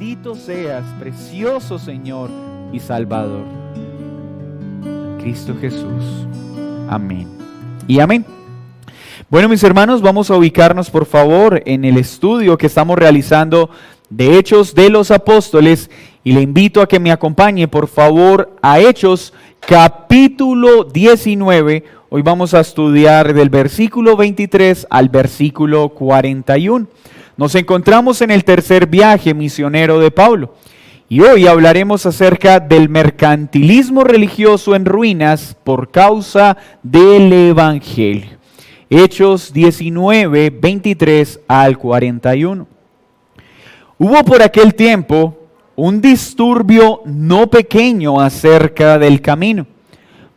bendito seas, precioso Señor y Salvador. Cristo Jesús. Amén. Y amén. Bueno, mis hermanos, vamos a ubicarnos por favor en el estudio que estamos realizando de Hechos de los Apóstoles y le invito a que me acompañe por favor a Hechos capítulo 19. Hoy vamos a estudiar del versículo 23 al versículo 41. Nos encontramos en el tercer viaje misionero de Pablo y hoy hablaremos acerca del mercantilismo religioso en ruinas por causa del Evangelio. Hechos 19, 23 al 41. Hubo por aquel tiempo un disturbio no pequeño acerca del camino,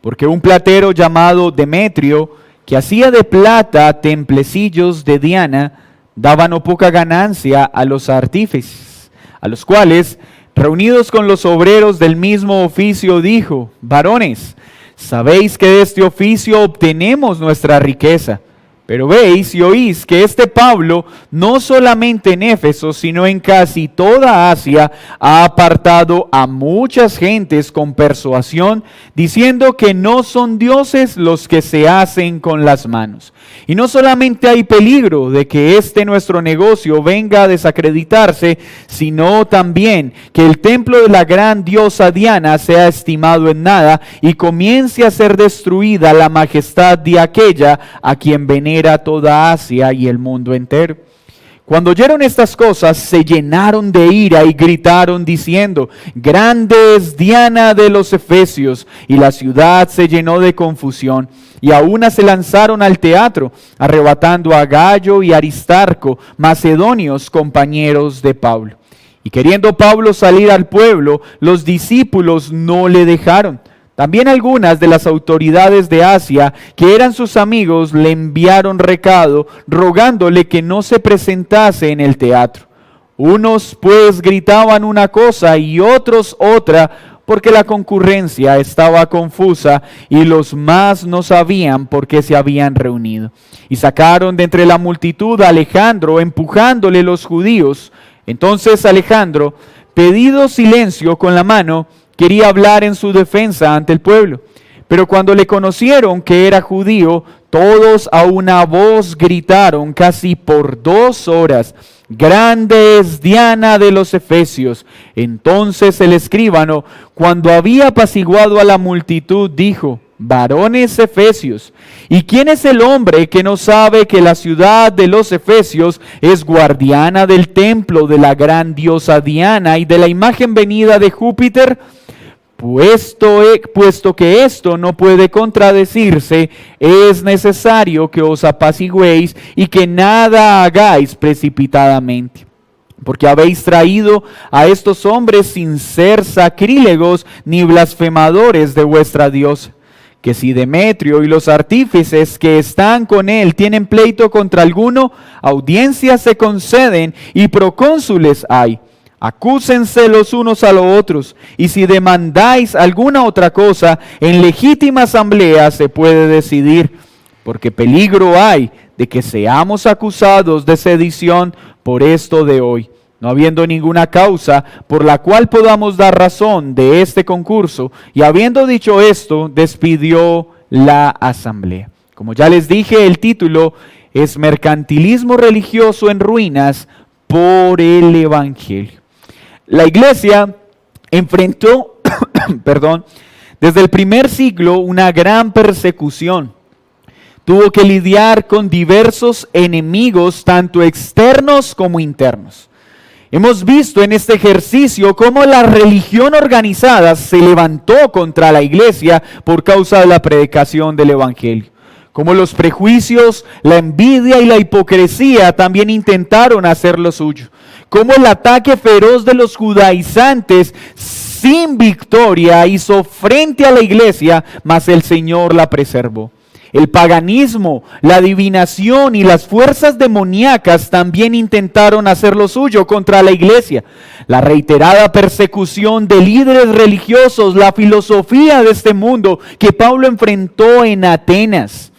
porque un platero llamado Demetrio, que hacía de plata templecillos de Diana, daba no poca ganancia a los artífices, a los cuales, reunidos con los obreros del mismo oficio, dijo: varones, sabéis que de este oficio obtenemos nuestra riqueza. Pero veis y oís que este Pablo, no solamente en Éfeso, sino en casi toda Asia, ha apartado a muchas gentes con persuasión, diciendo que no son dioses los que se hacen con las manos. Y no solamente hay peligro de que este nuestro negocio venga a desacreditarse, sino también que el templo de la gran diosa Diana sea estimado en nada y comience a ser destruida la majestad de aquella a quien venera toda Asia y el mundo entero. Cuando oyeron estas cosas, se llenaron de ira y gritaron diciendo: grande es Diana de los Efesios. Y la ciudad se llenó de confusión. Y a una se lanzaron al teatro, arrebatando a Gayo y Aristarco, macedonios compañeros de Pablo. Y queriendo Pablo salir al pueblo, los discípulos no le dejaron. También algunas de las autoridades de Asia, que eran sus amigos, le enviaron recado, rogándole que no se presentase en el teatro. Unos pues gritaban una cosa y otros otra, porque la concurrencia estaba confusa y los más no sabían por qué se habían reunido. Y sacaron de entre la multitud a Alejandro, empujándole los judíos. Entonces Alejandro, pedido silencio con la mano, quería hablar en su defensa ante el pueblo. Pero cuando le conocieron que era judío, todos a una voz gritaron casi por 2 horas: grande es Diana de los Efesios. Entonces el escribano, cuando había apaciguado a la multitud, dijo: varones efesios, ¿y quién es el hombre que no sabe que la ciudad de los Efesios es guardiana del templo de la gran diosa Diana y de la imagen venida de Júpiter? Puesto que esto no puede contradecirse, es necesario que os apaciguéis y que nada hagáis precipitadamente. Porque habéis traído a estos hombres sin ser sacrílegos ni blasfemadores de vuestra diosa. Que si Demetrio y los artífices que están con él tienen pleito contra alguno, audiencias se conceden y procónsules hay. Acúsense los unos a los otros, y si demandáis alguna otra cosa, en legítima asamblea se puede decidir, porque peligro hay de que seamos acusados de sedición por esto de hoy, no habiendo ninguna causa por la cual podamos dar razón de este concurso. Y habiendo dicho esto, despidió la asamblea. Como ya les dije, el título es Mercantilismo religioso en ruinas por el Evangelio. La iglesia enfrentó, desde el primer siglo una gran persecución. Tuvo que lidiar con diversos enemigos, tanto externos como internos. Hemos visto en este ejercicio cómo la religión organizada se levantó contra la iglesia por causa de la predicación del Evangelio. Como los prejuicios, la envidia y la hipocresía también intentaron hacer lo suyo. Como el ataque feroz de los judaizantes sin victoria hizo frente a la iglesia, mas el Señor la preservó. El paganismo, la adivinación y las fuerzas demoníacas también intentaron hacer lo suyo contra la iglesia. La reiterada persecución de líderes religiosos, la filosofía de este mundo que Pablo enfrentó en Atenas.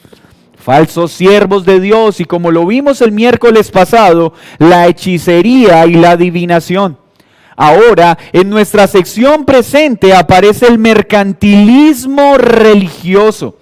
Falsos siervos de Dios y, como lo vimos el miércoles pasado, la hechicería y la adivinación. Ahora, en nuestra sección presente aparece el mercantilismo religioso.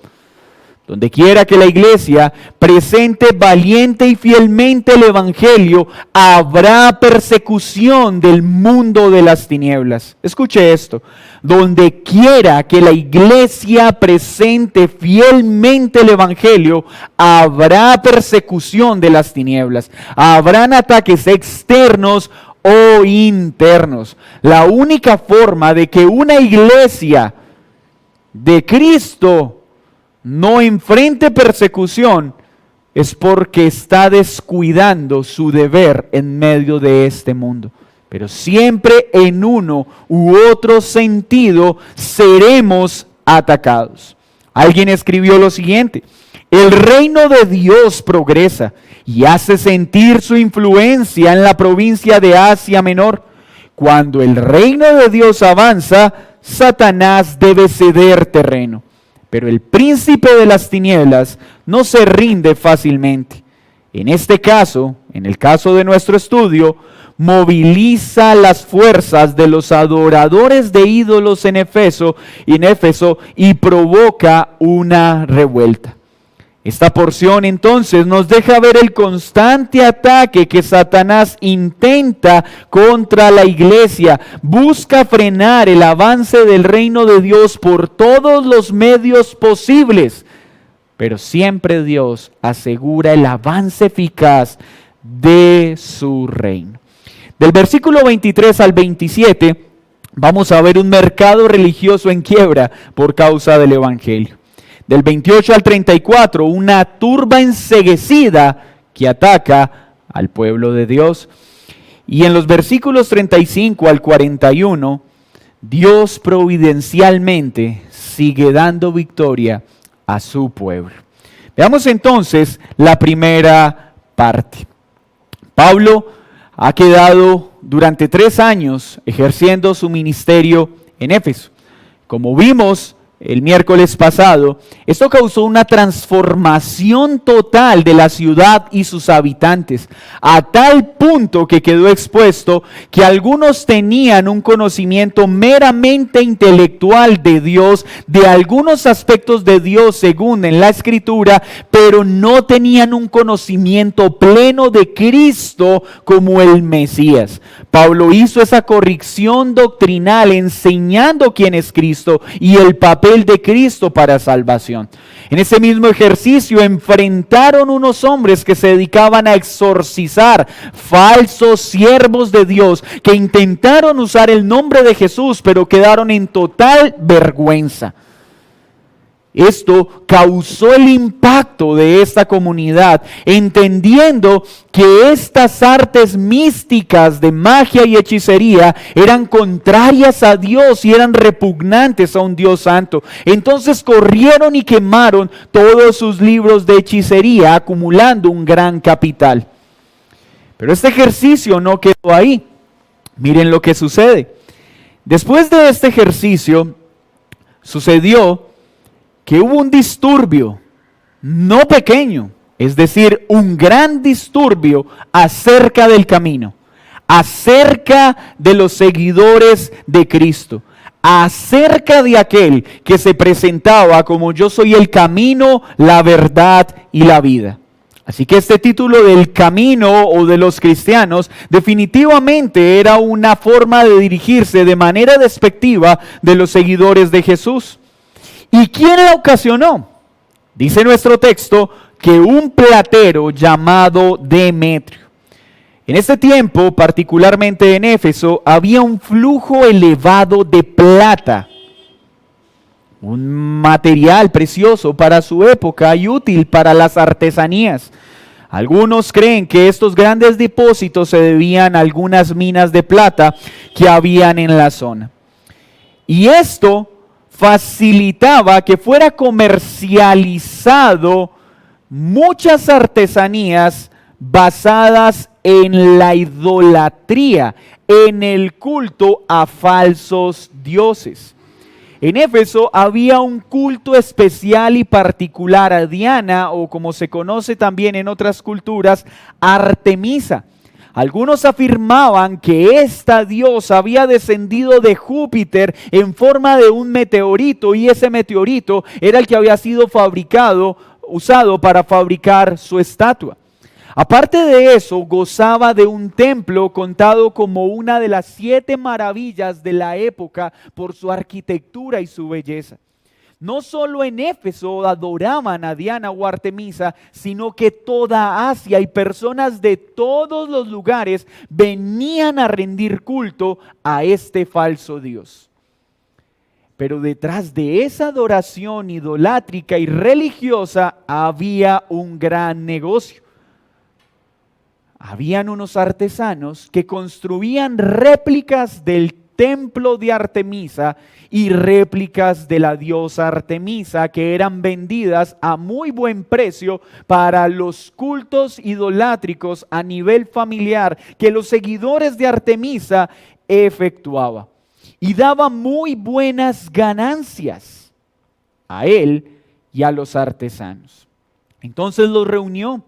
Donde quiera que la iglesia presente valiente y fielmente el evangelio, habrá persecución del mundo de las tinieblas. Escuche esto. Donde quiera que la iglesia presente fielmente el evangelio, habrá persecución de las tinieblas. Habrán ataques externos o internos. La única forma de que una iglesia de Cristo no enfrente persecución es porque está descuidando su deber en medio de este mundo. Pero siempre en uno u otro sentido seremos atacados. Alguien escribió lo siguiente: el reino de Dios progresa y hace sentir su influencia en la provincia de Asia Menor. Cuando el reino de Dios avanza, Satanás debe ceder terreno. Pero el príncipe de las tinieblas no se rinde fácilmente. En este caso, en el caso de nuestro estudio, moviliza las fuerzas de los adoradores de ídolos en Éfeso y provoca una revuelta. Esta porción entonces nos deja ver el constante ataque que Satanás intenta contra la iglesia. Busca frenar el avance del reino de Dios por todos los medios posibles. Pero siempre Dios asegura el avance eficaz de su reino. Del versículo 23 al 27 vamos a ver un mercado religioso en quiebra por causa del evangelio. Del 28 al 34, una turba enceguecida que ataca al pueblo de Dios. Y en los versículos 35 al 41, Dios providencialmente sigue dando victoria a su pueblo. Veamos entonces la primera parte. Pablo ha quedado durante 3 años ejerciendo su ministerio en Éfeso. Como vimos el miércoles pasado, esto causó una transformación total de la ciudad y sus habitantes, a tal punto que quedó expuesto que algunos tenían un conocimiento meramente intelectual de Dios, de algunos aspectos de Dios según en la Escritura, pero no tenían un conocimiento pleno de Cristo como el Mesías. Pablo hizo esa corrección doctrinal enseñando quién es Cristo y el papel de Cristo para salvación. En ese mismo ejercicio enfrentaron unos hombres que se dedicaban a exorcizar falsos siervos de Dios que intentaron usar el nombre de Jesús, pero quedaron en total vergüenza. Esto causó el impacto de esta comunidad, entendiendo que estas artes místicas de magia y hechicería eran contrarias a Dios y eran repugnantes a un Dios santo. Entonces corrieron y quemaron todos sus libros de hechicería, acumulando un gran capital. Pero este ejercicio no quedó ahí. Miren lo que sucede. Después de este ejercicio, sucedió que hubo un disturbio, no pequeño, es decir, un gran disturbio acerca del camino, acerca de los seguidores de Cristo, acerca de aquel que se presentaba como yo soy el camino, la verdad y la vida. Así que este título del camino o de los cristianos definitivamente era una forma de dirigirse de manera despectiva de los seguidores de Jesús. ¿Y quién la ocasionó? Dice nuestro texto que un platero llamado Demetrio. En este tiempo, particularmente en Éfeso, había un flujo elevado de plata, un material precioso para su época y útil para las artesanías. Algunos creen que estos grandes depósitos se debían a algunas minas de plata que habían en la zona. Y esto facilitaba que fuera comercializado muchas artesanías basadas en la idolatría, en el culto a falsos dioses. En Éfeso había un culto especial y particular a Diana, o como se conoce también en otras culturas, Artemisa. Algunos afirmaban que esta diosa había descendido de Júpiter en forma de un meteorito, y ese meteorito era el que había sido usado para fabricar su estatua. Aparte de eso, gozaba de un templo contado como una de las 7 maravillas de la época por su arquitectura y su belleza. No solo en Éfeso adoraban a Diana o Artemisa, sino que toda Asia y personas de todos los lugares venían a rendir culto a este falso dios. Pero detrás de esa adoración idolátrica y religiosa había un gran negocio. Habían unos artesanos que construían réplicas del templo de Artemisa y réplicas de la diosa Artemisa, que eran vendidas a muy buen precio para los cultos idolátricos a nivel familiar que los seguidores de Artemisa efectuaban. Y daba muy buenas ganancias a él y a los artesanos. Entonces los reunió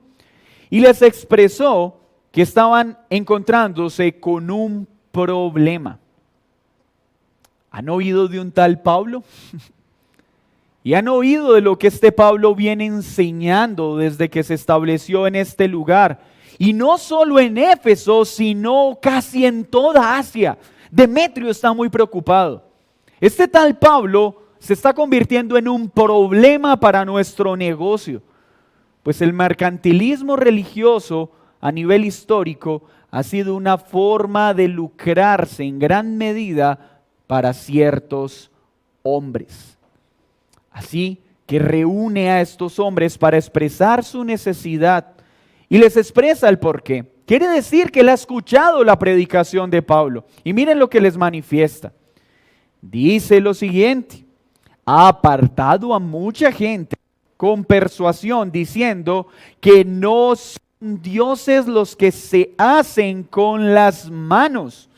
y les expresó que estaban encontrándose con un problema. ¿Han oído de un tal Pablo? ¿Y han oído de lo que este Pablo viene enseñando desde que se estableció en este lugar? Y no solo en Éfeso, sino casi en toda Asia. Demetrio está muy preocupado. Este tal Pablo se está convirtiendo en un problema para nuestro negocio, pues el mercantilismo religioso a nivel histórico ha sido una forma de lucrarse en gran medida para ciertos hombres. Así que reúne a estos hombres para expresar su necesidad y les expresa el porqué. Quiere decir que él ha escuchado la predicación de Pablo. Y miren lo que les manifiesta. Dice lo siguiente: ha apartado a mucha gente con persuasión, diciendo que no son dioses los que se hacen con las manos.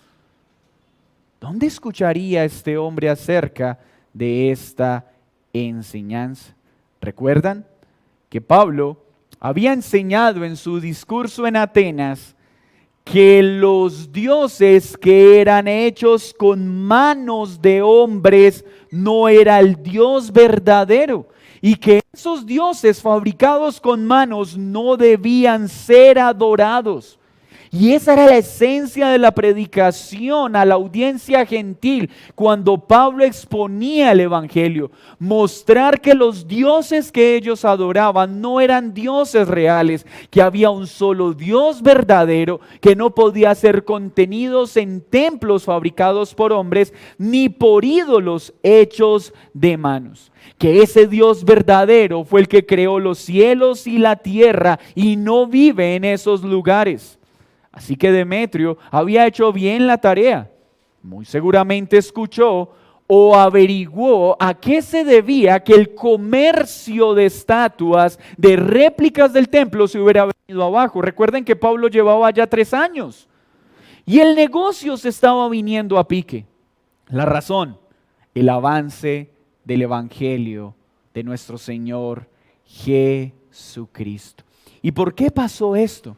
¿Dónde escucharía este hombre acerca de esta enseñanza? ¿Recuerdan que Pablo había enseñado en su discurso en Atenas que los dioses que eran hechos con manos de hombres no era el Dios verdadero? Y que esos dioses fabricados con manos no debían ser adorados. Y esa era la esencia de la predicación a la audiencia gentil cuando Pablo exponía el evangelio. Mostrar que los dioses que ellos adoraban no eran dioses reales, que había un solo Dios verdadero que no podía ser contenidos en templos fabricados por hombres ni por ídolos hechos de manos. Que ese Dios verdadero fue el que creó los cielos y la tierra y no vive en esos lugares. Así que Demetrio había hecho bien la tarea. Muy seguramente escuchó o averiguó a qué se debía que el comercio de estatuas, de réplicas del templo se hubiera venido abajo. Recuerden que Pablo llevaba ya 3 años y el negocio se estaba viniendo a pique. La razón, el avance del evangelio de nuestro Señor Jesucristo. ¿Y por qué pasó esto?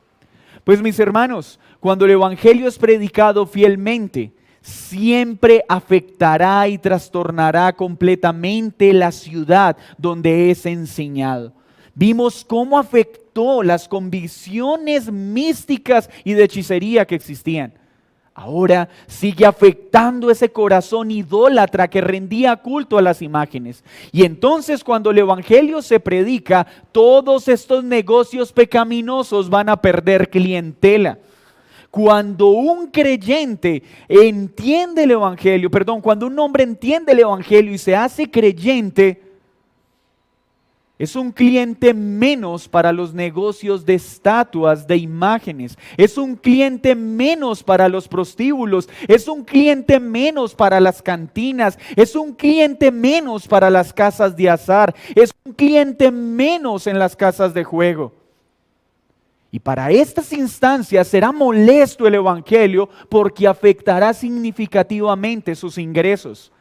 Pues mis hermanos, cuando el evangelio es predicado fielmente, siempre afectará y trastornará completamente la ciudad donde es enseñado. Vimos cómo afectó las convicciones místicas y de hechicería que existían. Ahora sigue afectando ese corazón idólatra que rendía culto a las imágenes. Y entonces cuando el evangelio se predica, todos estos negocios pecaminosos van a perder clientela. Cuando un creyente entiende el evangelio, cuando un hombre entiende el evangelio y se hace creyente, es un cliente menos para los negocios de estatuas, de imágenes. Es un cliente menos para los prostíbulos. Es un cliente menos para las cantinas. Es un cliente menos para las casas de azar. Es un cliente menos en las casas de juego. Y para estas instancias será molesto el evangelio porque afectará significativamente sus ingresos.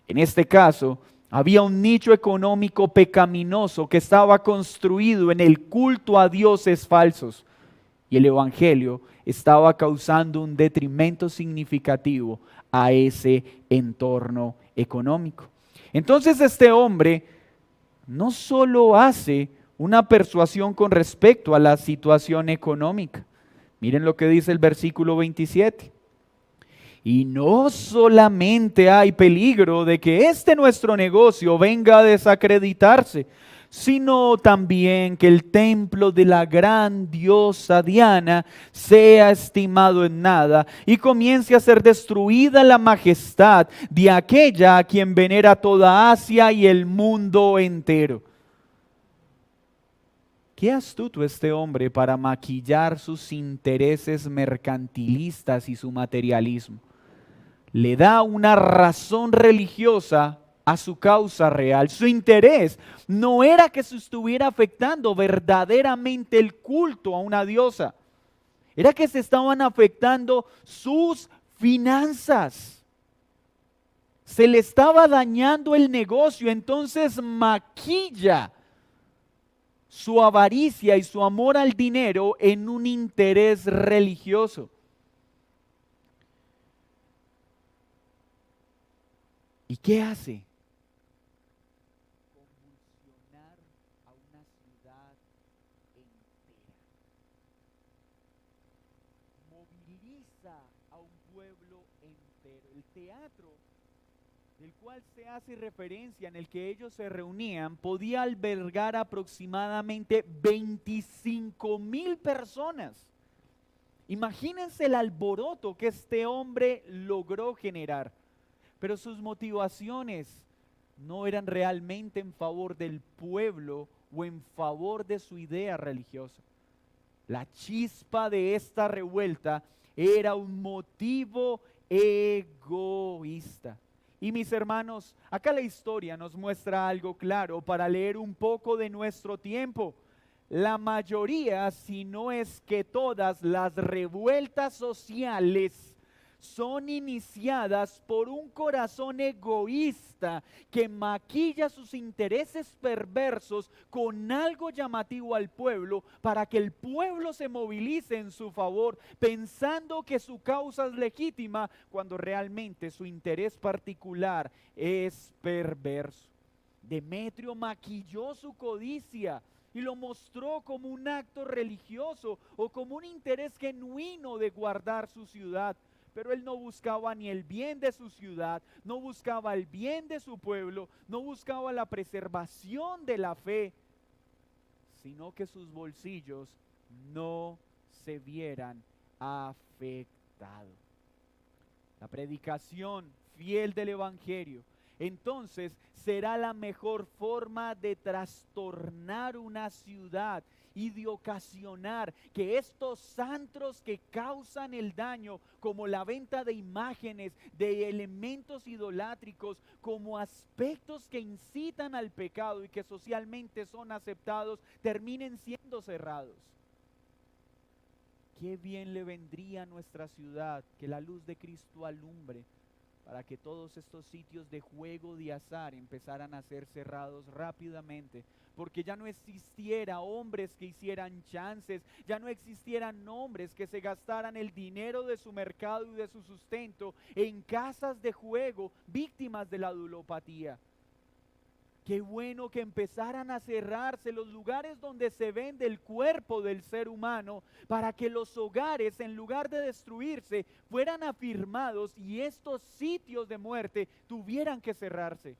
En este caso, había un nicho económico pecaminoso que estaba construido en el culto a dioses falsos. Y el evangelio estaba causando un detrimento significativo a ese entorno económico. Entonces este hombre no solo hace una persuasión con respecto a la situación económica. Miren lo que dice el versículo 27. Y no solamente hay peligro de que este nuestro negocio venga a desacreditarse, sino también que el templo de la gran diosa Diana sea estimado en nada y comience a ser destruida la majestad de aquella a quien venera toda Asia y el mundo entero. Qué astuto este hombre para maquillar sus intereses mercantilistas y su materialismo. Le da una razón religiosa a su causa real. Su interés no era que se estuviera afectando verdaderamente el culto a una diosa. Era que se estaban afectando sus finanzas. Se le estaba dañando el negocio, entonces maquilla su avaricia y su amor al dinero en un interés religioso. ¿Y qué hace? Convulsionar a una ciudad entera. Moviliza a un pueblo entero. El teatro del cual se hace referencia, en el que ellos se reunían, podía albergar aproximadamente 25,000 personas. Imagínense el alboroto que este hombre logró generar. Pero sus motivaciones no eran realmente en favor del pueblo o en favor de su idea religiosa. La chispa de esta revuelta era un motivo egoísta. Y mis hermanos, acá la historia nos muestra algo claro para leer un poco de nuestro tiempo. La mayoría, si no es que todas las revueltas sociales son iniciadas por un corazón egoísta que maquilla sus intereses perversos con algo llamativo al pueblo para que el pueblo se movilice en su favor, pensando que su causa es legítima cuando realmente su interés particular es perverso. Demetrio maquilló su codicia y lo mostró como un acto religioso o como un interés genuino de guardar su ciudad. Pero él no buscaba ni el bien de su ciudad, no buscaba el bien de su pueblo, no buscaba la preservación de la fe, sino que sus bolsillos no se vieran afectados. La predicación fiel del Evangelio, entonces, será la mejor forma de trastornar una ciudad y de ocasionar que estos antros que causan el daño, como la venta de imágenes, de elementos idolátricos, como aspectos que incitan al pecado y que socialmente son aceptados, terminen siendo cerrados. Qué bien le vendría a nuestra ciudad que la luz de Cristo alumbre, para que todos estos sitios de juego de azar empezaran a ser cerrados rápidamente, porque ya no existiera hombres que hicieran chances, ya no existieran hombres que se gastaran el dinero de su mercado y de su sustento en casas de juego, víctimas de la ludopatía. Qué bueno que empezaran a cerrarse los lugares donde se vende el cuerpo del ser humano, para que los hogares, en lugar de destruirse, fueran afirmados y estos sitios de muerte tuvieran que cerrarse.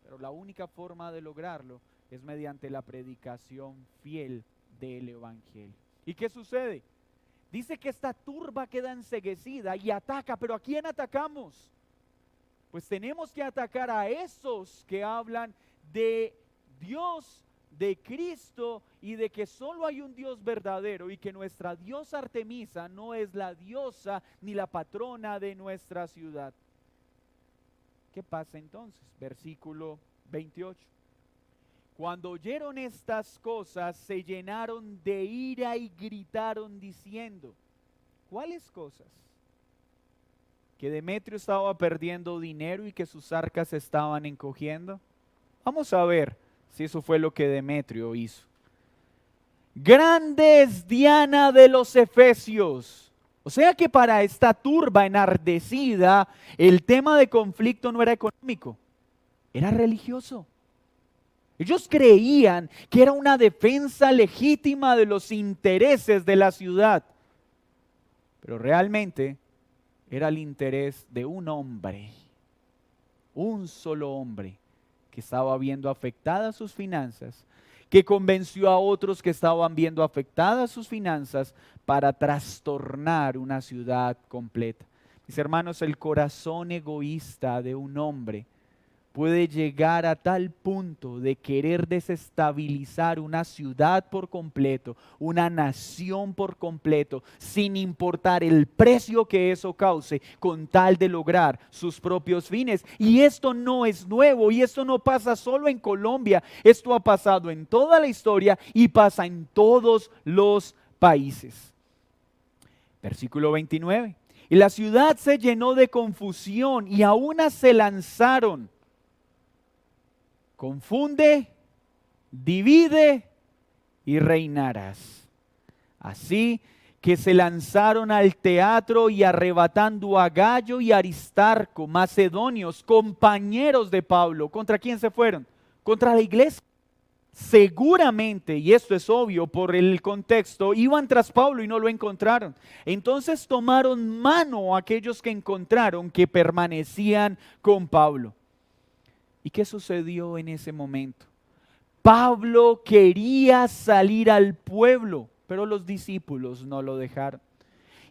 Pero la única forma de lograrlo es mediante la predicación fiel del Evangelio. ¿Y qué sucede? Dice que esta turba queda enceguecida y ataca, pero ¿a quién atacamos? Pues tenemos que atacar a esos que hablan de Dios, de Cristo y de que solo hay un Dios verdadero y que nuestra diosa Artemisa no es la diosa ni la patrona de nuestra ciudad. ¿Qué pasa entonces? Versículo 28. Cuando oyeron estas cosas, se llenaron de ira y gritaron diciendo, ¿cuáles cosas? Que Demetrio estaba perdiendo dinero y que sus arcas se estaban encogiendo. Vamos a ver si eso fue lo que Demetrio hizo. grande es Diana de los Efesios. O sea que para esta turba enardecida, el tema de conflicto no era económico, era religioso. Ellos creían que era una defensa legítima de los intereses de la ciudad, pero realmente era el interés de un hombre, un solo hombre, que estaba viendo afectadas sus finanzas, que convenció a otros que estaban viendo afectadas sus finanzas para trastornar una ciudad completa. Mis hermanos, el corazón egoísta de un hombre puede llegar a tal punto de querer desestabilizar una ciudad por completo, una nación por completo, sin importar el precio que eso cause, con tal de lograr sus propios fines. Y esto no es nuevo, y esto no pasa solo en Colombia, esto ha pasado en toda la historia y pasa en todos los países. Versículo 29. Y la ciudad se llenó de confusión y a una se lanzaron. Confunde, divide y reinarás. Así que se lanzaron al teatro y arrebatando a Gayo y Aristarco, macedonios, compañeros de Pablo. ¿Contra quién se fueron? Contra la iglesia. Seguramente, y esto es obvio por el contexto, iban tras Pablo y no lo encontraron. Entonces tomaron mano a aquellos que encontraron que permanecían con Pablo. ¿Y qué sucedió en ese momento? Pablo quería salir al pueblo, pero los discípulos no lo dejaron.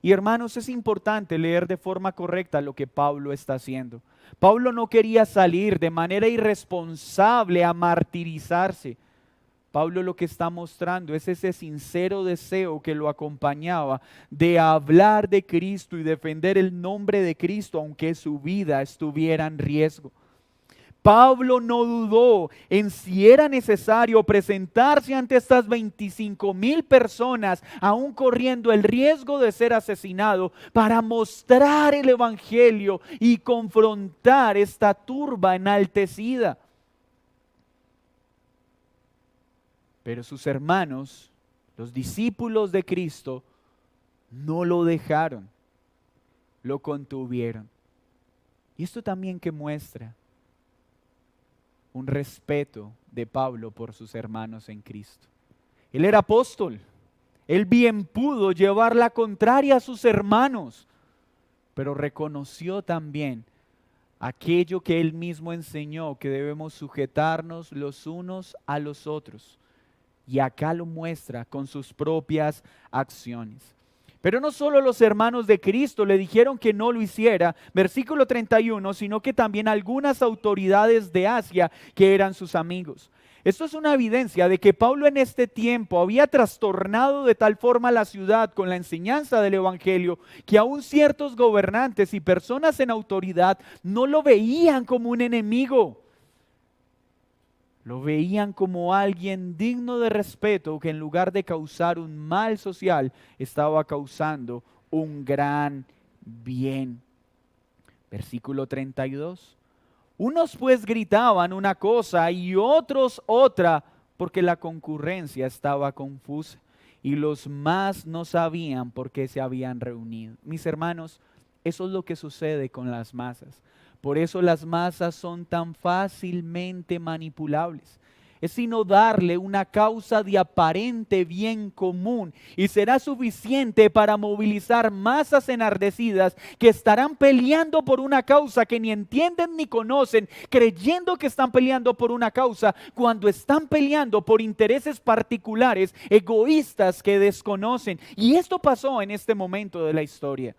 Y hermanos, es importante leer de forma correcta lo que Pablo está haciendo. Pablo no quería salir de manera irresponsable a martirizarse. Pablo lo que está mostrando es ese sincero deseo que lo acompañaba de hablar de Cristo y defender el nombre de Cristo, aunque su vida estuviera en riesgo. Pablo no dudó en si era necesario presentarse ante estas 25,000 personas, aún corriendo el riesgo de ser asesinado, para mostrar el evangelio y confrontar esta turba enaltecida. Pero sus hermanos, los discípulos de Cristo, no lo dejaron, lo contuvieron. Y esto también que muestra un respeto de Pablo por sus hermanos en Cristo. Él era apóstol, él bien pudo llevar la contraria a sus hermanos, pero reconoció también aquello que él mismo enseñó, que debemos sujetarnos los unos a los otros. Y acá lo muestra con sus propias acciones. Pero no solo los hermanos de Cristo le dijeron que no lo hiciera, versículo 31, sino que también algunas autoridades de Asia que eran sus amigos. Esto es una evidencia de que Pablo en este tiempo había trastornado de tal forma la ciudad con la enseñanza del evangelio que aún ciertos gobernantes y personas en autoridad no lo veían como un enemigo. Lo veían como alguien digno de respeto que en lugar de causar un mal social, estaba causando un gran bien. Versículo 32. Unos pues gritaban una cosa y otros otra, porque la concurrencia estaba confusa y los más no sabían por qué se habían reunido. Mis hermanos, eso es lo que sucede con las masas. Por eso las masas son tan fácilmente manipulables. Es sino darle una causa de aparente bien común y será suficiente para movilizar masas enardecidas que estarán peleando por una causa que ni entienden ni conocen, creyendo que están peleando por una causa cuando están peleando por intereses particulares, egoístas que desconocen. Y esto pasó en este momento de la historia.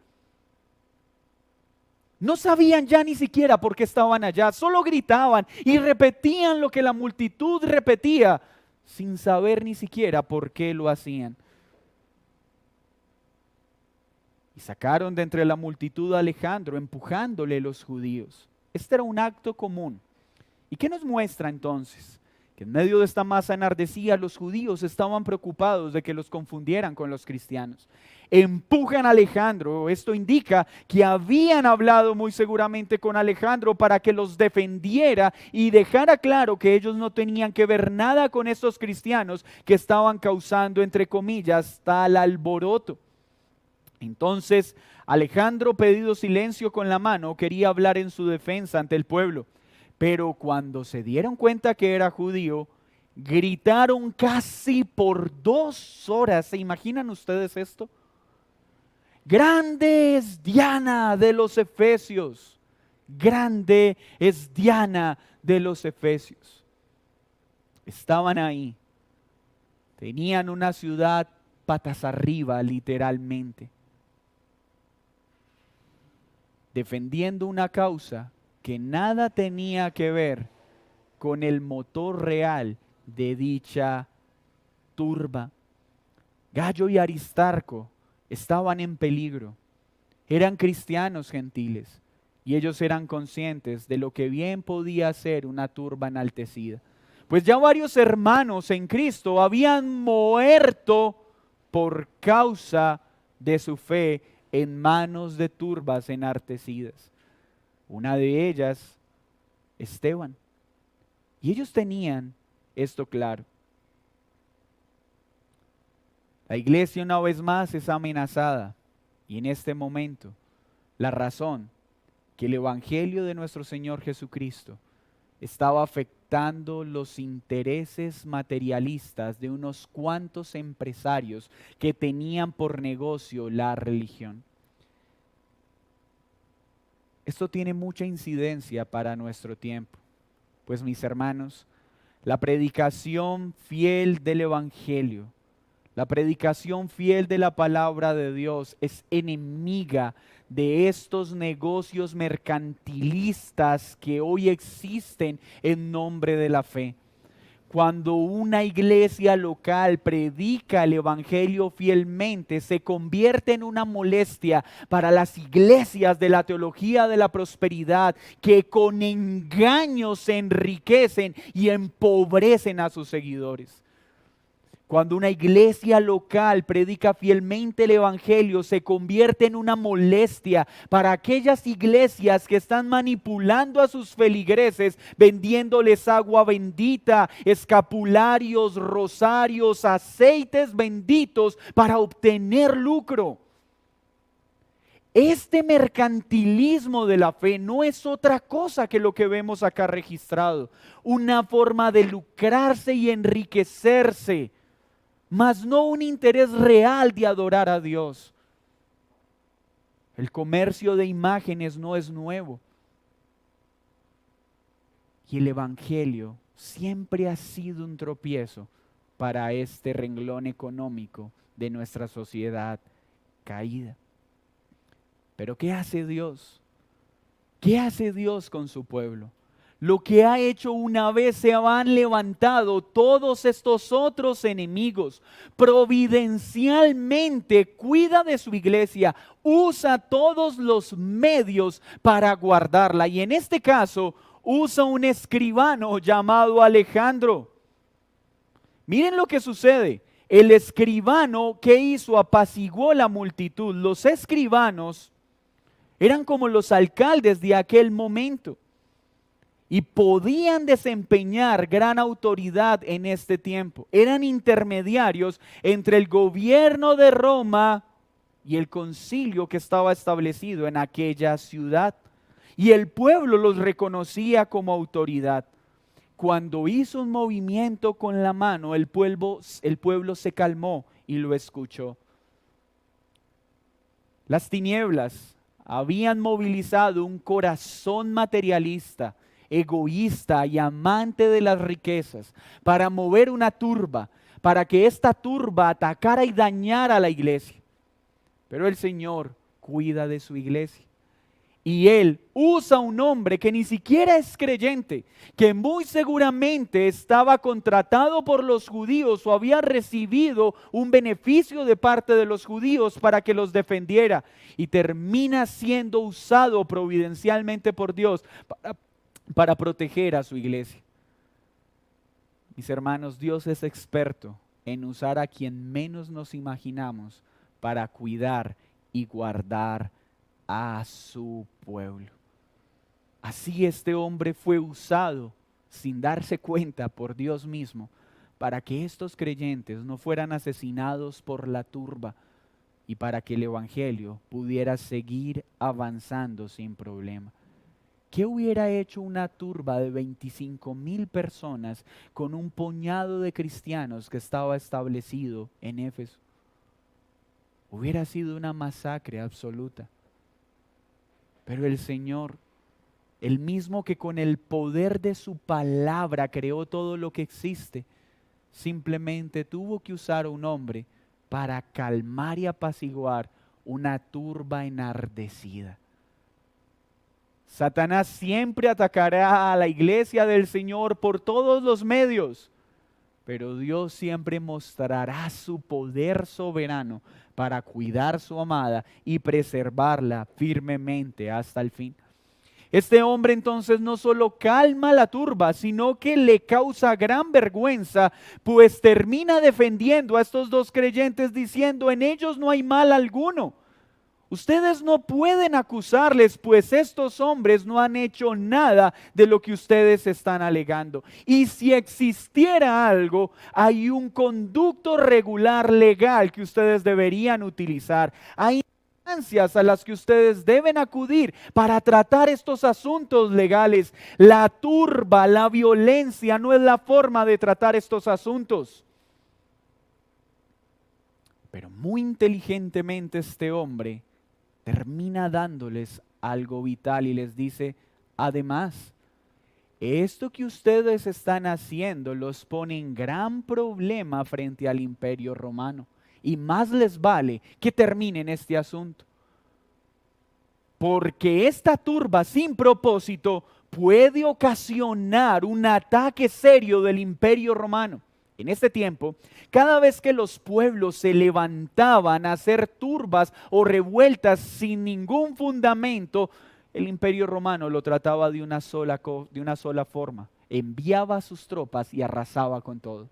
No sabían ya ni siquiera por qué estaban allá, solo gritaban y repetían lo que la multitud repetía, sin saber ni siquiera por qué lo hacían. Y sacaron de entre la multitud a Alejandro, empujándole los judíos. Este era un acto común. ¿Y qué nos muestra entonces? que en medio de esta masa enardecida los judíos estaban preocupados de que los confundieran con los cristianos. Empujan a Alejandro. Esto indica que habían hablado muy seguramente con Alejandro para que los defendiera y dejara claro que ellos no tenían que ver nada con estos cristianos que estaban causando, entre comillas, tal alboroto. Entonces Alejandro, pedido silencio con la mano, quería hablar en su defensa ante el pueblo. Pero cuando se dieron cuenta que era judío, gritaron casi por 2 horas. ¿Se imaginan ustedes esto? Grande es Diana de los Efesios. Grande es Diana de los Efesios. Estaban ahí. Tenían una ciudad patas arriba, literalmente. Defendiendo una causa que nada tenía que ver con el motor real de dicha turba. Gayo y Aristarco estaban en peligro. Eran cristianos gentiles y ellos eran conscientes de lo que bien podía ser una turba enaltecida. Pues ya varios hermanos en Cristo habían muerto por causa de su fe en manos de turbas enartecidas. Una de ellas, Esteban. Y ellos tenían esto claro. La iglesia una vez más es amenazada. Y en este momento, la razón que el evangelio de nuestro Señor Jesucristo estaba afectando los intereses materialistas de unos cuantos empresarios que tenían por negocio la religión. Esto tiene mucha incidencia para nuestro tiempo, pues mis hermanos, la predicación fiel del evangelio, la predicación fiel de la palabra de Dios es enemiga de estos negocios mercantilistas que hoy existen en nombre de la fe. Cuando una iglesia local predica el evangelio fielmente, se convierte en una molestia para las iglesias de la teología de la prosperidad que con engaños se enriquecen y empobrecen a sus seguidores. Cuando una iglesia local predica fielmente el evangelio, se convierte en una molestia para aquellas iglesias que están manipulando a sus feligreses, vendiéndoles agua bendita, escapularios, rosarios, aceites benditos para obtener lucro. Este mercantilismo de la fe no es otra cosa que lo que vemos acá registrado, una forma de lucrarse y enriquecerse, mas no un interés real de adorar a Dios. El comercio de imágenes no es nuevo. Y el evangelio siempre ha sido un tropiezo para este renglón económico de nuestra sociedad caída. Pero ¿qué hace Dios? ¿Qué hace Dios con su pueblo? Lo que ha hecho una vez se han levantado todos estos otros enemigos. Providencialmente cuida de su iglesia, usa todos los medios para guardarla. Y en este caso usa un escribano llamado Alejandro. Miren lo que sucede. El escribano, ¿qué hizo? Apaciguó la multitud. Los escribanos eran como los alcaldes de aquel momento y podían desempeñar gran autoridad en este tiempo. Eran intermediarios entre el gobierno de Roma y el concilio que estaba establecido en aquella ciudad. Y el pueblo los reconocía como autoridad. Cuando hizo un movimiento con la mano, el pueblo se calmó y lo escuchó. Las tinieblas habían movilizado un corazón materialista, egoísta y amante de las riquezas para mover una turba, para que esta turba atacara y dañara a la iglesia. Pero el Señor cuida de su iglesia. Y Él usa un hombre que ni siquiera es creyente, que muy seguramente estaba contratado por los judíos o había recibido un beneficio de parte de los judíos para que los defendiera. Y termina siendo usado providencialmente por Dios para proteger a su iglesia. Mis hermanos, Dios es experto en usar a quien menos nos imaginamos para cuidar y guardar a su pueblo. Así este hombre fue usado sin darse cuenta por Dios mismo para que estos creyentes no fueran asesinados por la turba y para que el evangelio pudiera seguir avanzando sin problema. ¿Qué hubiera hecho una turba de 25,000 personas con un puñado de cristianos que estaba establecido en Éfeso? Hubiera sido una masacre absoluta. Pero el Señor, el mismo que con el poder de su palabra creó todo lo que existe, simplemente tuvo que usar a un hombre para calmar y apaciguar una turba enardecida. Satanás siempre atacará a la iglesia del Señor por todos los medios, pero Dios siempre mostrará su poder soberano para cuidar su amada y preservarla firmemente hasta el fin. Este hombre entonces no solo calma la turba, sino que le causa gran vergüenza, pues termina defendiendo a estos dos creyentes diciendo: en ellos no hay mal alguno. Ustedes no pueden acusarles, pues estos hombres no han hecho nada de lo que ustedes están alegando. Y si existiera algo, hay un conducto regular legal que ustedes deberían utilizar. Hay instancias a las que ustedes deben acudir para tratar estos asuntos legales. La turba, la violencia no es la forma de tratar estos asuntos. Pero muy inteligentemente este hombre termina dándoles algo vital y les dice: además, esto que ustedes están haciendo los pone en gran problema frente al Imperio Romano, y más les vale que terminen este asunto, porque esta turba sin propósito puede ocasionar un ataque serio del Imperio Romano. En este tiempo, cada vez que los pueblos se levantaban a hacer turbas o revueltas sin ningún fundamento, el Imperio Romano lo trataba de una sola forma. Enviaba a sus tropas y arrasaba con todo.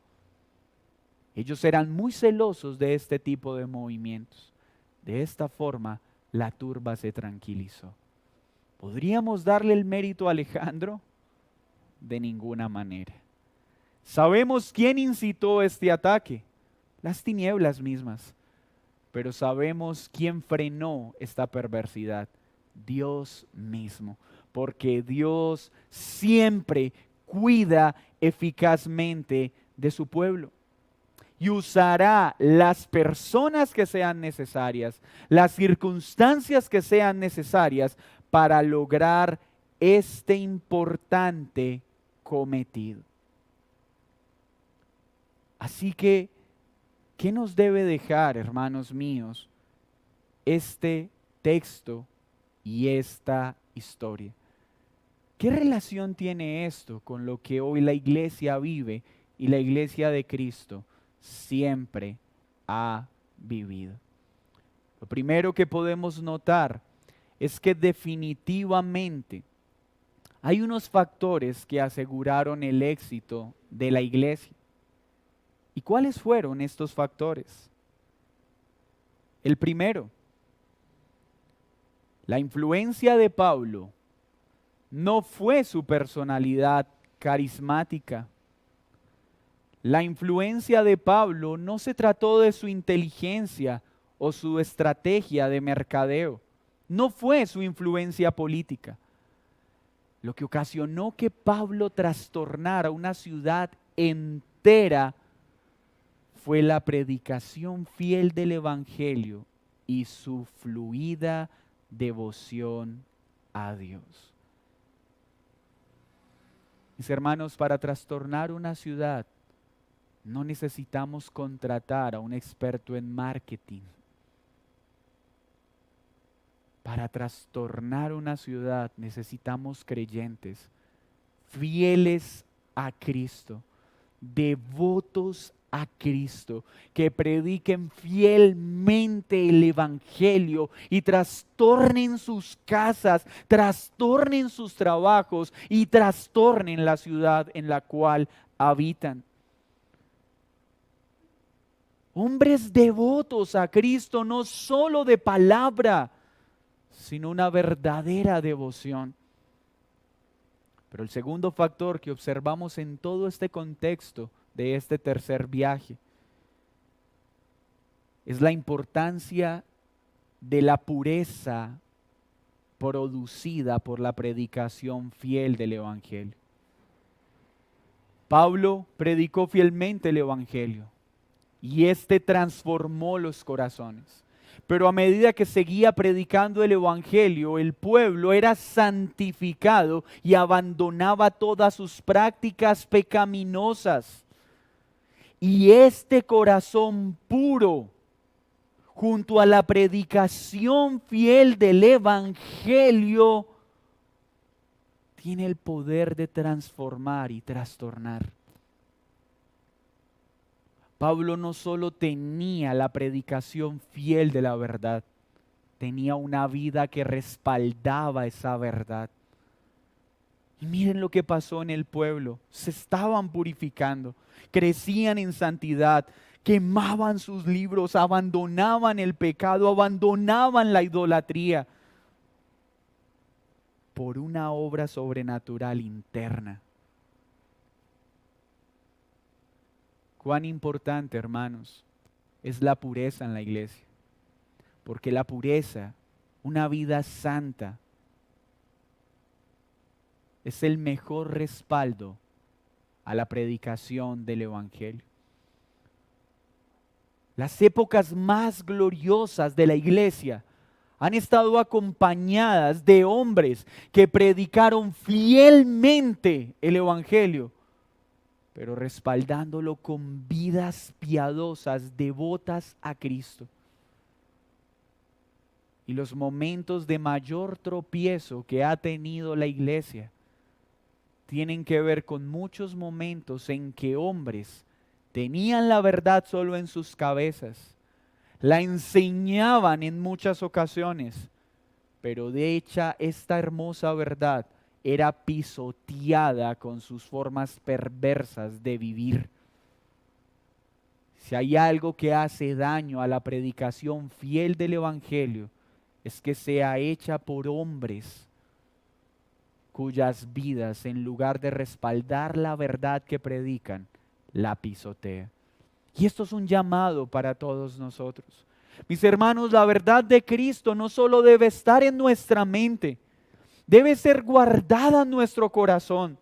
Ellos eran muy celosos de este tipo de movimientos. De esta forma, la turba se tranquilizó. ¿Podríamos darle el mérito a Alejandro? De ninguna manera. Sabemos quién incitó este ataque, las tinieblas mismas, pero sabemos quién frenó esta perversidad, Dios mismo, porque Dios siempre cuida eficazmente de su pueblo y usará las personas que sean necesarias, las circunstancias que sean necesarias para lograr este importante cometido. Así que, ¿qué nos debe dejar, hermanos míos, este texto y esta historia? ¿Qué relación tiene esto con lo que hoy la iglesia vive y la iglesia de Cristo siempre ha vivido? Lo primero que podemos notar es que definitivamente hay unos factores que aseguraron el éxito de la iglesia. ¿Y cuáles fueron estos factores? El primero, la influencia de Pablo no fue su personalidad carismática. La influencia de Pablo no se trató de su inteligencia o su estrategia de mercadeo. No fue su influencia política. Lo que ocasionó que Pablo trastornara una ciudad entera fue la predicación fiel del Evangelio y su fluida devoción a Dios. Mis hermanos, para trastornar una ciudad no necesitamos contratar a un experto en marketing. Para trastornar una ciudad necesitamos creyentes fieles a Cristo, devotos a Cristo, que prediquen fielmente el Evangelio y trastornen sus casas, trastornen sus trabajos y trastornen la ciudad en la cual habitan. Hombres devotos a Cristo, no solo de palabra, sino una verdadera devoción. Pero el segundo factor que observamos en todo este contexto de este tercer viaje es la importancia de la pureza producida por la predicación fiel del Evangelio. Pablo predicó fielmente el Evangelio y este transformó los corazones. Pero a medida que seguía predicando el Evangelio, el pueblo era santificado y abandonaba todas sus prácticas pecaminosas. Y este corazón puro, junto a la predicación fiel del Evangelio, tiene el poder de transformar y trastornar. Pablo no solo tenía la predicación fiel de la verdad, tenía una vida que respaldaba esa verdad. Y miren lo que pasó en el pueblo. Se estaban purificando, crecían en santidad, quemaban sus libros, abandonaban el pecado, abandonaban la idolatría por una obra sobrenatural interna. Cuán importante, hermanos, es la pureza en la iglesia. Porque la pureza, una vida santa, es el mejor respaldo a la predicación del Evangelio. Las épocas más gloriosas de la iglesia han estado acompañadas de hombres que predicaron fielmente el Evangelio, pero respaldándolo con vidas piadosas, devotas a Cristo. Y los momentos de mayor tropiezo que ha tenido la iglesia tienen que ver con muchos momentos en que hombres tenían la verdad solo en sus cabezas, la enseñaban en muchas ocasiones, pero de hecho esta hermosa verdad era pisoteada con sus formas perversas de vivir. Si hay algo que hace daño a la predicación fiel del Evangelio, es que sea hecha por hombres cuyas vidas, en lugar de respaldar la verdad que predican, la pisotea. Y esto es un llamado para todos nosotros. Mis hermanos, la verdad de Cristo no solo debe estar en nuestra mente, debe ser guardada en nuestro corazón.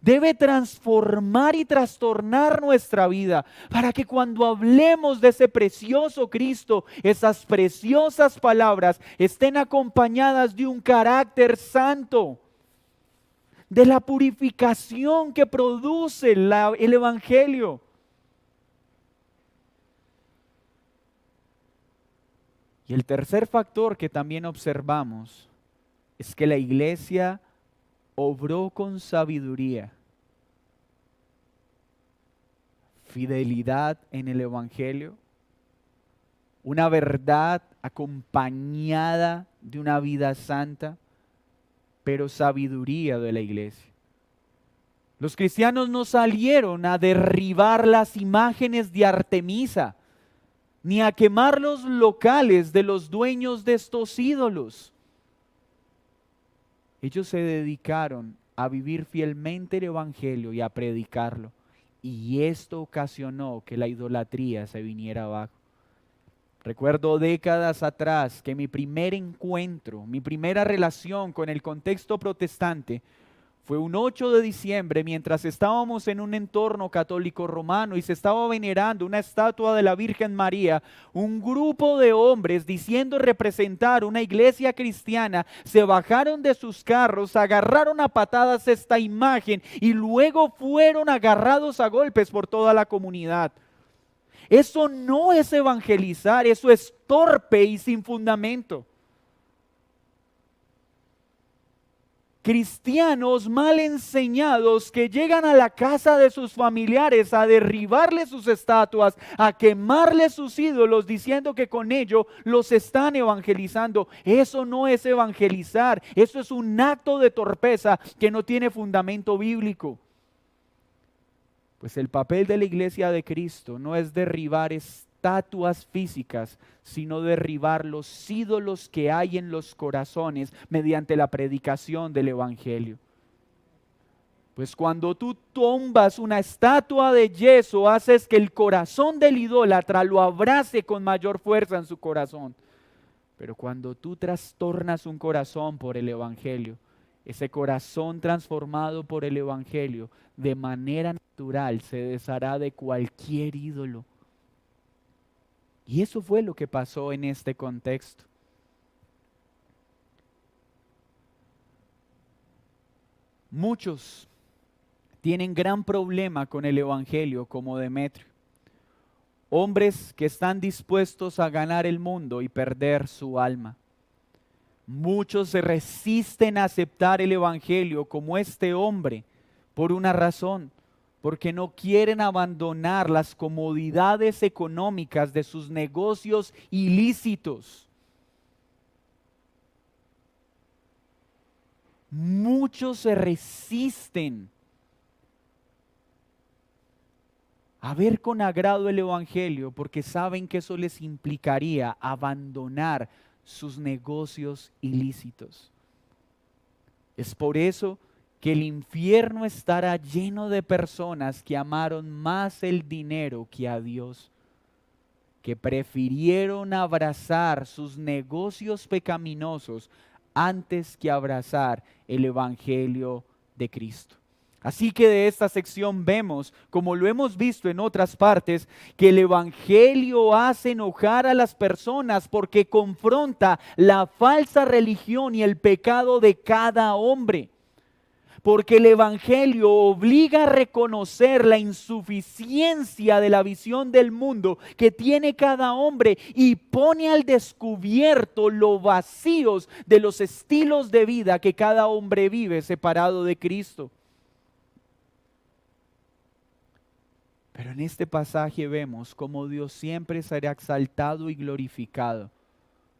Debe transformar y trastornar nuestra vida para que cuando hablemos de ese precioso Cristo, esas preciosas palabras estén acompañadas de un carácter santo, de la purificación que produce el Evangelio. Y el tercer factor que también observamos es que la iglesia obró con sabiduría, fidelidad en el Evangelio, una verdad acompañada de una vida santa, pero sabiduría de la iglesia. Los cristianos no salieron a derribar las imágenes de Artemisa, ni a quemar los locales de los dueños de estos ídolos. Ellos se dedicaron a vivir fielmente el Evangelio y a predicarlo. Y esto ocasionó que la idolatría se viniera abajo. Recuerdo décadas atrás que mi primer encuentro, mi primera relación con el contexto protestante fue un 8 de diciembre mientras estábamos en un entorno católico romano y se estaba venerando una estatua de la Virgen María. Un grupo de hombres, diciendo representar una iglesia cristiana, se bajaron de sus carros, agarraron a patadas esta imagen y luego fueron agarrados a golpes por toda la comunidad. Eso no es evangelizar, eso es torpe y sin fundamento. Cristianos mal enseñados que llegan a la casa de sus familiares a derribarle sus estatuas, a quemarle sus ídolos, diciendo que con ello los están evangelizando. Eso no es evangelizar, eso es un acto de torpeza que no tiene fundamento bíblico. Pues el papel de la iglesia de Cristo no es derribar estatuas físicas, sino derribar los ídolos que hay en los corazones mediante la predicación del Evangelio. Pues cuando tú tumbas una estatua de yeso, haces que el corazón del idólatra lo abrace con mayor fuerza en su corazón. Pero cuando tú trastornas un corazón por el Evangelio, ese corazón transformado por el Evangelio, de manera natural se deshará de cualquier ídolo. Y eso fue lo que pasó en este contexto. Muchos tienen gran problema con el Evangelio, como Demetrio. Hombres que están dispuestos a ganar el mundo y perder su alma. Muchos se resisten a aceptar el Evangelio como este hombre por una razón, porque no quieren abandonar las comodidades económicas de sus negocios ilícitos. Muchos se resisten a ver con agrado el Evangelio porque saben que eso les implicaría abandonar sus negocios ilícitos. Es por eso que el infierno estará lleno de personas que amaron más el dinero que a Dios, que prefirieron abrazar sus negocios pecaminosos antes que abrazar el Evangelio de Cristo. Así que de esta sección vemos, como lo hemos visto en otras partes, que el Evangelio hace enojar a las personas porque confronta la falsa religión y el pecado de cada hombre. Porque el Evangelio obliga a reconocer la insuficiencia de la visión del mundo que tiene cada hombre y pone al descubierto lo vacíos de los estilos de vida que cada hombre vive separado de Cristo. Pero en este pasaje vemos cómo Dios siempre será exaltado y glorificado,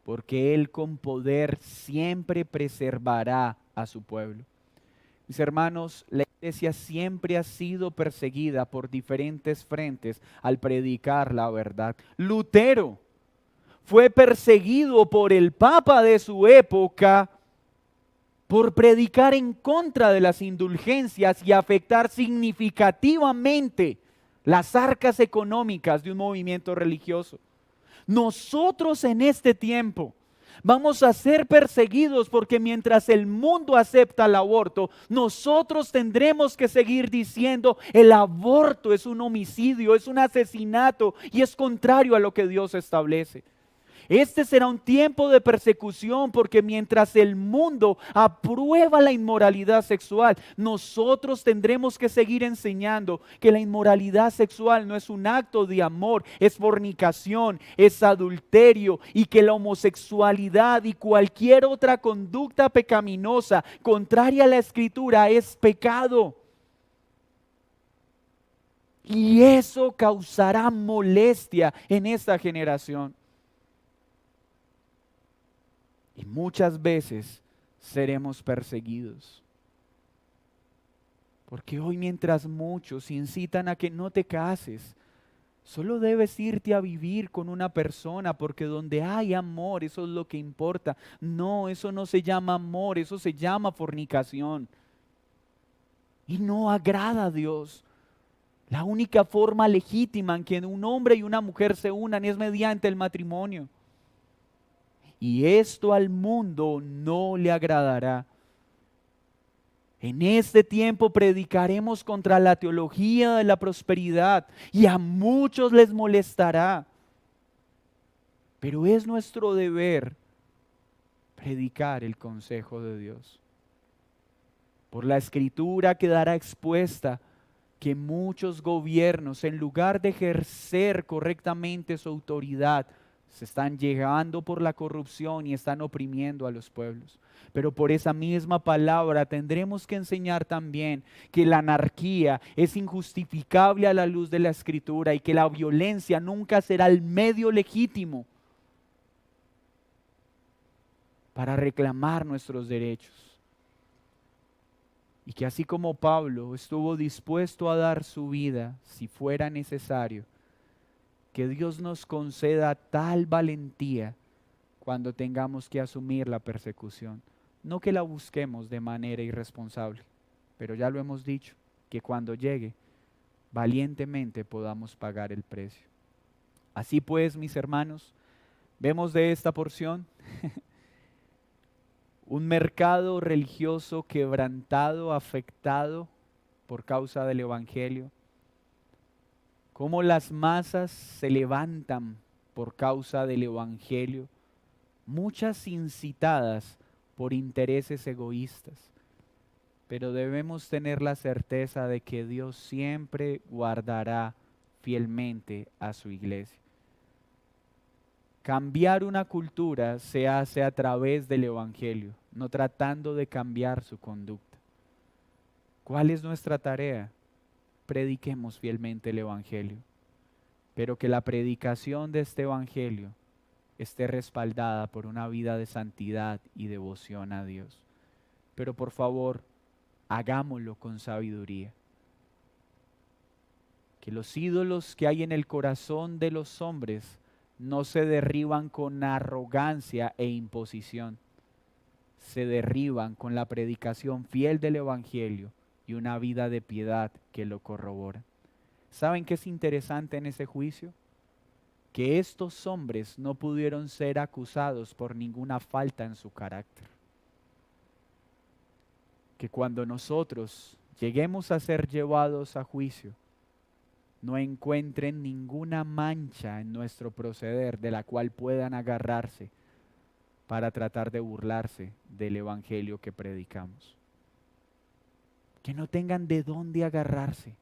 porque Él con poder siempre preservará a su pueblo. Mis hermanos, la iglesia siempre ha sido perseguida por diferentes frentes al predicar la verdad. Lutero fue perseguido por el Papa de su época por predicar en contra de las indulgencias y afectar significativamente las arcas económicas de un movimiento religioso. Nosotros en este tiempo vamos a ser perseguidos porque mientras el mundo acepta el aborto, nosotros tendremos que seguir diciendo el aborto es un homicidio, es un asesinato y es contrario a lo que Dios establece. Este será un tiempo de persecución porque mientras el mundo aprueba la inmoralidad sexual, nosotros tendremos que seguir enseñando que la inmoralidad sexual no es un acto de amor, es fornicación, es adulterio y que la homosexualidad y cualquier otra conducta pecaminosa contraria a la Escritura es pecado. Y eso causará molestia en esta generación. Y muchas veces seremos perseguidos. Porque hoy mientras muchos incitan a que no te cases, solo debes irte a vivir con una persona porque donde hay amor, eso es lo que importa. No, eso no se llama amor, eso se llama fornicación. Y no agrada a Dios. La única forma legítima en que un hombre y una mujer se unan es mediante el matrimonio. Y esto al mundo no le agradará. En este tiempo predicaremos contra la teología de la prosperidad y a muchos les molestará. Pero es nuestro deber predicar el consejo de Dios. Por la Escritura quedará expuesta que muchos gobiernos, en lugar de ejercer correctamente su autoridad, se están llegando por la corrupción y están oprimiendo a los pueblos. Pero por esa misma palabra tendremos que enseñar también que la anarquía es injustificable a la luz de la Escritura y que la violencia nunca será el medio legítimo para reclamar nuestros derechos. Y que así como Pablo estuvo dispuesto a dar su vida si fuera necesario, que Dios nos conceda tal valentía cuando tengamos que asumir la persecución. No que la busquemos de manera irresponsable, pero ya lo hemos dicho, que cuando llegue, valientemente podamos pagar el precio. Así pues, mis hermanos, vemos de esta porción un mercado religioso quebrantado, afectado por causa del Evangelio, cómo las masas se levantan por causa del Evangelio, muchas incitadas por intereses egoístas, pero debemos tener la certeza de que Dios siempre guardará fielmente a su iglesia. Cambiar una cultura se hace a través del Evangelio, no tratando de cambiar su conducta. ¿Cuál es nuestra tarea? Prediquemos fielmente el Evangelio, pero que la predicación de este Evangelio esté respaldada por una vida de santidad y devoción a Dios. Pero por favor, hagámoslo con sabiduría. Que los ídolos que hay en el corazón de los hombres no se derriban con arrogancia e imposición. Se derriban con la predicación fiel del Evangelio y una vida de piedad que lo corrobora. ¿Saben qué es interesante en ese juicio? Que estos hombres no pudieron ser acusados por ninguna falta en su carácter. Que cuando nosotros lleguemos a ser llevados a juicio, no encuentren ninguna mancha en nuestro proceder de la cual puedan agarrarse para tratar de burlarse del Evangelio que predicamos. Que no tengan de dónde agarrarse,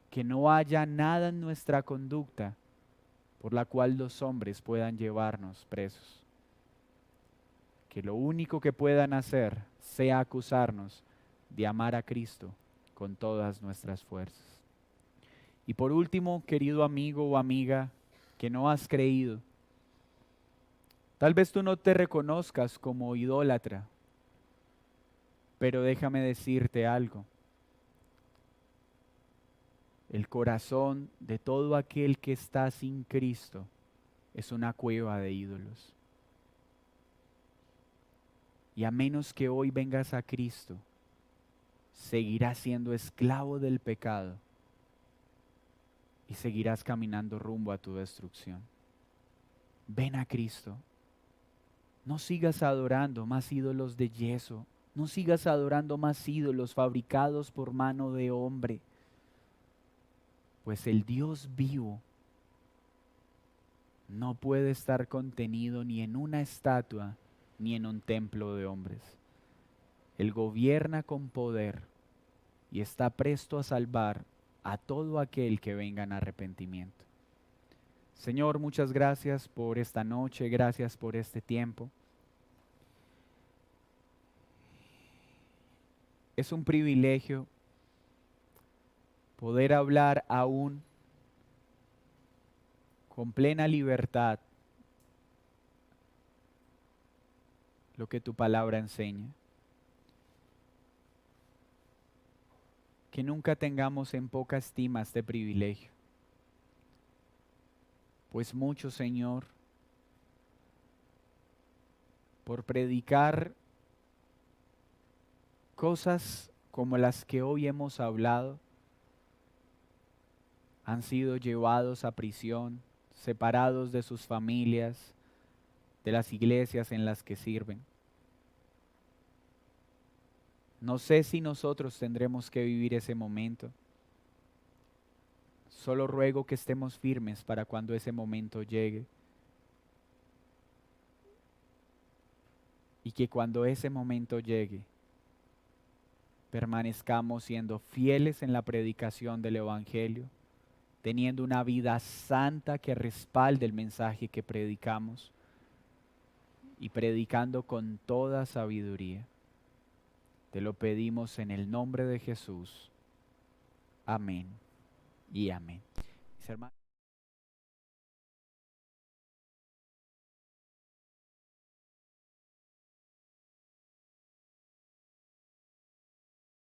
que no haya nada en nuestra conducta por la cual los hombres puedan llevarnos presos. Que lo único que puedan hacer sea acusarnos de amar a Cristo con todas nuestras fuerzas. Y por último, querido amigo o amiga que no has creído, tal vez tú no te reconozcas como idólatra, pero déjame decirte algo. El corazón de todo aquel que está sin Cristo es una cueva de ídolos. Y a menos que hoy vengas a Cristo, seguirás siendo esclavo del pecado y seguirás caminando rumbo a tu destrucción. Ven a Cristo. No sigas adorando más ídolos de yeso. No sigas adorando más ídolos fabricados por mano de hombre. Pues el Dios vivo no puede estar contenido ni en una estatua ni en un templo de hombres. Él gobierna con poder y está presto a salvar a todo aquel que venga en arrepentimiento. Señor, muchas gracias por esta noche, gracias por este tiempo. Es un privilegio poder hablar aún con plena libertad lo que tu palabra enseña. Que nunca tengamos en poca estima este privilegio. Pues mucho, Señor, por predicar cosas como las que hoy hemos hablado, han sido llevados a prisión, separados de sus familias, de las iglesias en las que sirven. No sé si nosotros tendremos que vivir ese momento. Solo ruego que estemos firmes para cuando ese momento llegue. Y que cuando ese momento llegue, permanezcamos siendo fieles en la predicación del Evangelio, teniendo una vida santa que respalde el mensaje que predicamos y predicando con toda sabiduría. Te lo pedimos en el nombre de Jesús. Amén y amén. Mis hermanos.